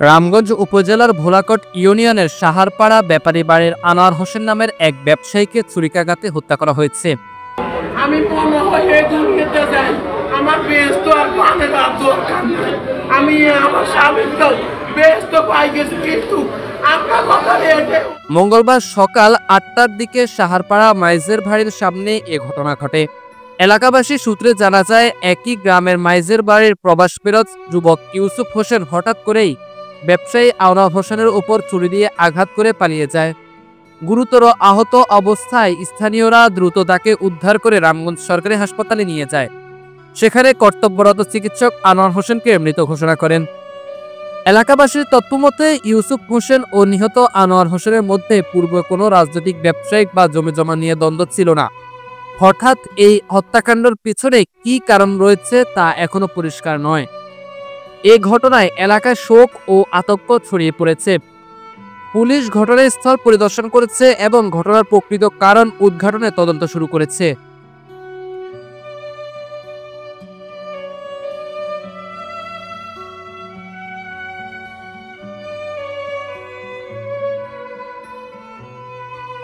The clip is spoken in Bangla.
রামগঞ্জ উপজেলার ভোলাকোট ইউনিয়নের সাহারপাড়া ব্যাপারী বাড়ির আনোয়ার হোসেন নামের এক ব্যবসায়ীকে ছুরিকাঘাতে হত্যা করা হয়েছে। আমি মনে হয় এই দুনিয়াতে যাই, আমার ব্যস্ত আর পানের আর দরকার নাই। আমি আমার স্বামীকেও ব্যস্ত পাই গেছি, কিন্তু আপনার কথা মঙ্গলবার সকাল ৮টার দিকে সাহারপাড়া মাইজের বাড়ির সামনে এ ঘটনা ঘটে। এলাকাবাসী সূত্রে জানা যায়, একই গ্রামের মাইজের বাড়ির প্রবাস ফেরত যুবক ইউসুফ হোসেন হঠাৎ করেই ব্যবসায়ী আনোয়ার হোসেনের উপর ছুরি দিয়ে আঘাত করে পালিয়ে যায়। গুরুতর আহত অবস্থায় স্থানীয়রা দ্রুত তাকে উদ্ধার করে রামগঞ্জ সরকারি হাসপাতালে নিয়ে যায়। সেখানে কর্তব্যরত চিকিৎসক আনোয়ার হোসেনকে মৃত ঘোষণা করেন। এলাকাবাসীর তথ্যমতে ইউসুফ হোসেন ও নিহত আনোয়ার হোসেনের মধ্যে পূর্বে কোনো রাজনৈতিক, ব্যবসায়িক বা জমিজমা নিয়ে দ্বন্দ্ব ছিল না। হঠাৎ এই হত্যাকাণ্ডের পিছনে কি কারণ রয়েছে তা এখনো পরিষ্কার নয়। এ ঘটনায় এলাকায় শোক ও আতঙ্ক ছড়িয়ে পড়েছে। পুলিশ ঘটনাস্থল পরিদর্শন করেছে এবং ঘটনার প্রকৃত কারণ উদ্ঘাটনে তদন্ত শুরু করেছে।